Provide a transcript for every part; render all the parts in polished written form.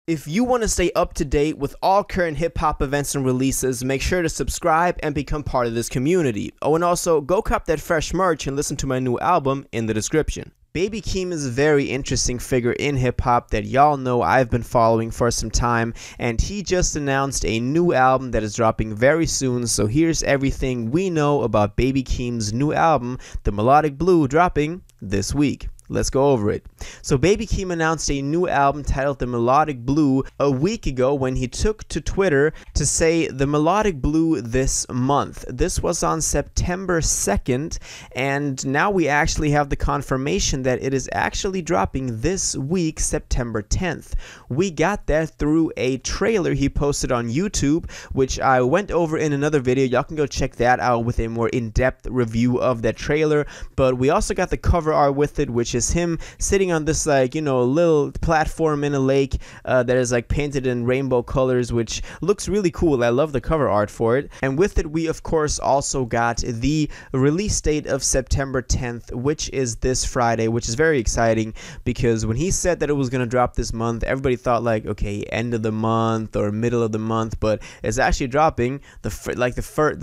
If you want to stay up to date with all current hip-hop events and releases, make sure to subscribe and become part of this community. Oh, and also, go cop that fresh merch and listen to my new album in the description. Baby Keem is a very interesting figure in hip-hop that y'all know I've been following for some time, and he just announced a new album that is dropping very soon, so here's everything we know about Baby Keem's new album, The Melodic Blue, dropping this week. Let's go over it. So Baby Keem announced a new album titled The Melodic Blue a week ago when he took to Twitter to say The Melodic Blue this month. This was on September 2nd, and now we actually have the confirmation that it is actually dropping this week, September 10th. We got that through a trailer he posted on YouTube, which I went over in another video. Y'all can go check that out with a more in-depth review of that trailer, but we also got the cover art with it, which is him sitting on this little platform in a lake that is painted in rainbow colors, which looks really cool. I love the cover art for it. And with it we of course also got the release date of September 10th, which is this Friday, which is very exciting because when he said that it was going to drop this month, everybody thought okay, end of the month or middle of the month, but it's actually dropping the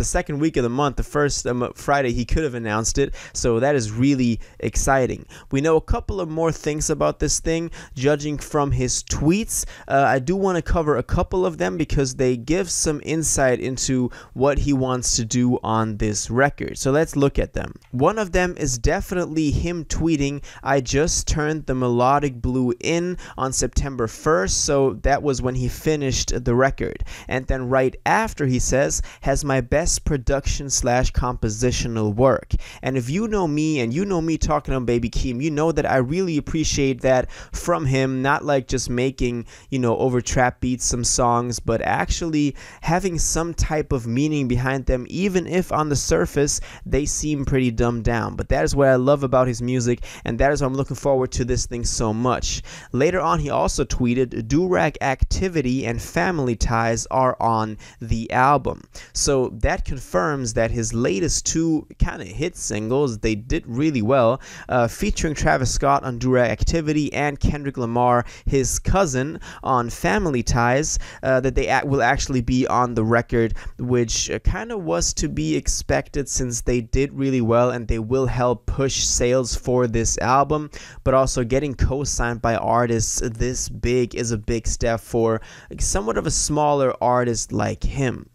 second week of the month, the first Friday he could have announced it, so that is really exciting. We know a couple of more things about this thing, judging from his tweets. I do want to cover a couple of them because they give some insight into what he wants to do on this record. So let's look at them. One of them is definitely him tweeting, "I just turned the Melodic Blue in on September 1st, so that was when he finished the record." And then right after he says, "has my best production / compositional work." And if you know me and you know me talking on Baby Keem, you know that I really appreciate that from him, not just making over trap beats some songs, but actually having some type of meaning behind them, even if on the surface they seem pretty dumbed down. But that is what I love about his music, and that is why I'm looking forward to this thing so much. Later on he also tweeted, "Do-Rag Activity and Family Ties are on the album." So that confirms that his latest two kind of hit singles, they did really well, featuring Travis Scott on Do-Rag Activity and Kendrick Lamar, his cousin, on Family Ties, that they will actually be on the record, which kind of was to be expected since they did really well and they will help push sales for this album. But also getting co-signed by artists this big is a big step for somewhat of a smaller artist like him.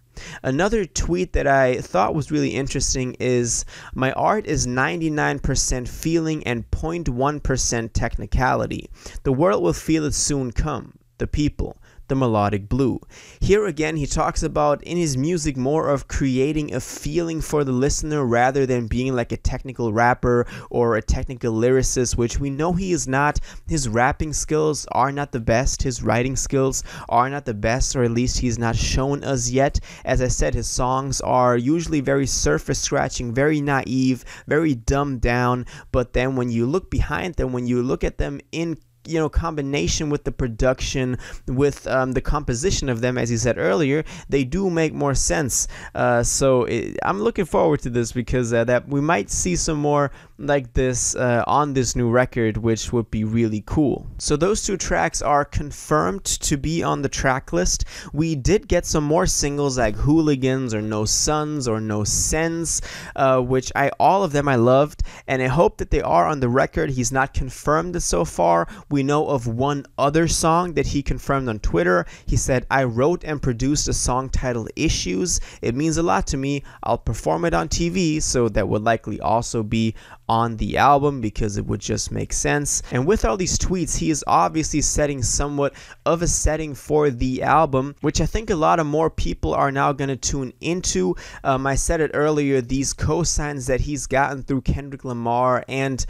Another tweet that I thought was really interesting is, "My art is 99% feeling and 0.1% technicality. The world will feel it soon come. The people. The Melodic Blue." Here again he talks about in his music more of creating a feeling for the listener rather than being a technical rapper or a technical lyricist, which we know he is not. His rapping skills are not the best, his writing skills are not the best, or at least he's not shown us yet. As I said, his songs are usually very surface scratching, very naive, very dumbed down, but then when you look behind them, when you look at them in combination with the production, with the composition of them, as you said earlier, they do make more sense. I'm looking forward to this because that we might see some more like this on this new record, which would be really cool. So those two tracks are confirmed to be on the track list. We did get some more singles like Hooligans or No Sons or No Sense, which all of them I loved, and I hope that they are on the record. He's not confirmed it so far. We know of one other song that he confirmed on Twitter. He said, "I wrote and produced a song titled Issues. It means a lot to me. I'll perform it on TV," so that would likely also be on the album because it would just make sense. And with all these tweets, he is obviously setting somewhat of a setting for the album, which I think a lot of more people are now going to tune into. I said it earlier, these cosigns that he's gotten through Kendrick Lamar and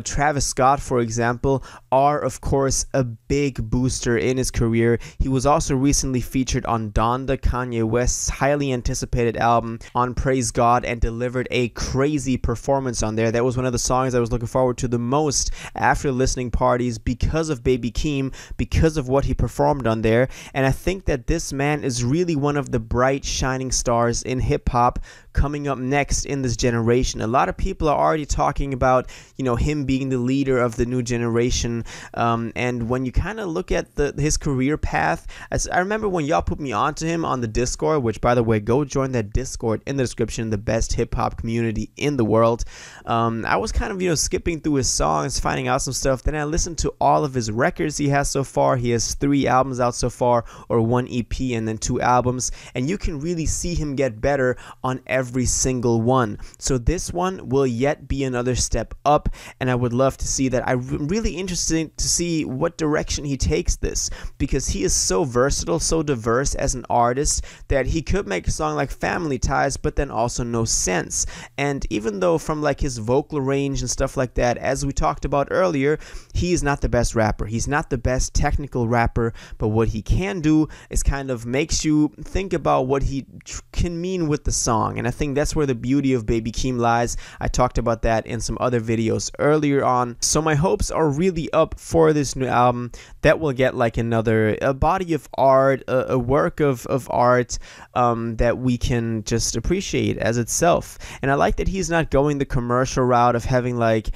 Travis Scott, for example, are of course a big booster in his career. He was also recently featured on Donda, Kanye West's highly anticipated album, on Praise God, and delivered a crazy performance on there. That was one of the songs I was looking forward to the most after listening parties because of Baby Keem, because of what he performed on there. And I think that this man is really one of the bright shining stars in hip-hop coming up next in this generation. A lot of people are already talking about, him being the leader of the new generation. And when you kind of look at his career path, I remember when y'all put me onto him on the Discord, which, by the way, go join that Discord in the description, the best hip-hop community in the world. I was kind of, skipping through his songs, finding out some stuff. Then I listened to all of his records he has so far. He has 3 albums out so far, or 1 EP and then 2 albums. And you can really see him get better on every single one. So this one will yet be another step up, and I would love to see that. I'm really interested to see what direction he takes this, because he is so versatile, so diverse as an artist, that he could make a song like Family Ties, but then also No Sense. And even though from like his vocal range and stuff like that, as we talked about earlier, he is not the best rapper. He's not the best technical rapper, but what he can do is kind of makes you think about what he can mean with the song. And I think that's where the beauty of Baby Keem lies. I talked about that in some other videos earlier on. So my hopes are really up for this new album, that will get like a body of art, a work of art that we can just appreciate as itself. And I like that he's not going the commercial route of having like,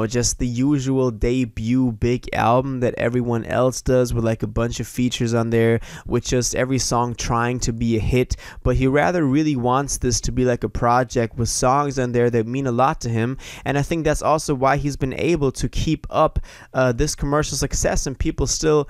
just the usual debut big album that everyone else does, with like a bunch of features on there, with just every song trying to be a hit. But he rather really wants this to be like a project with songs on there that mean a lot to him. And I think that's also why he's been able to keep up this commercial success, and people still,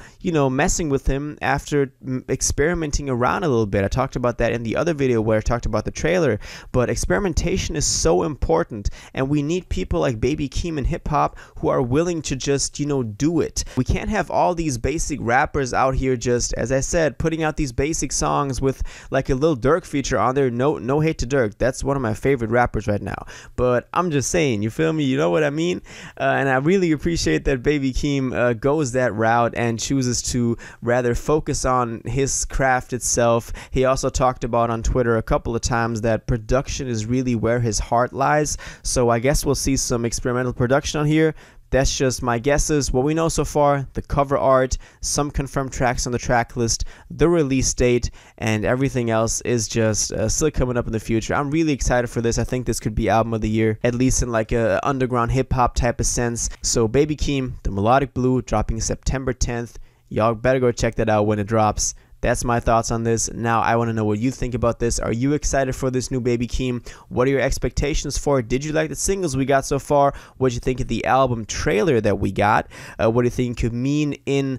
messing with him after experimenting around a little bit. I talked about that in the other video where I talked about the trailer, but experimentation is so important, and we need people like Baby Keem in hip-hop who are willing to just, do it. We can't have all these basic rappers out here just, as I said, putting out these basic songs with like a Lil Durk feature on there. No hate to Durk, that's one of my favorite rappers right now, but I'm just saying, you feel me, you know what I mean? And I really appreciate that Baby Keem goes that route and chooses to rather focus on his craft itself. He also talked about on Twitter a couple of times that production is really where his heart lies, so I guess we'll see some experimental production on here. That's just my guesses. What we know so far: the cover art, some confirmed tracks on the track list, the release date, and everything else is just still coming up in the future. I'm really excited for this. I think this could be album of the year, at least in like a underground hip-hop type of sense. So Baby Keem, The Melodic Blue, dropping September 10th. Y'all better go check that out when it drops. That's my thoughts on this. Now I want to know what you think about this. Are you excited for this new Baby Keem? What are your expectations for it? Did you like the singles we got so far? What did you think of the album trailer that we got? What do you think it could mean in,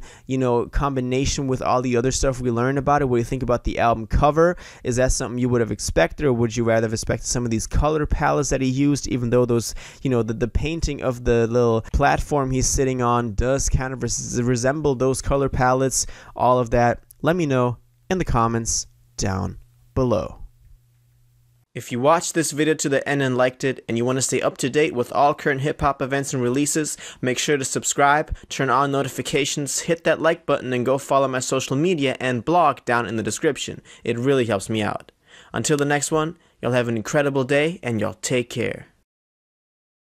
combination with all the other stuff we learned about it? What do you think about the album cover? Is that something you would have expected, or would you rather have expected some of these color palettes that he used, even though those, the painting of the little platform he's sitting on does kind of resemble those color palettes? All of that, let me know in the comments down below. If you watched this video to the end and liked it, and you want to stay up to date with all current hip-hop events and releases, make sure to subscribe, turn on notifications, hit that like button, and go follow my social media and blog down in the description. It really helps me out. Until the next one, y'all have an incredible day, and y'all take care.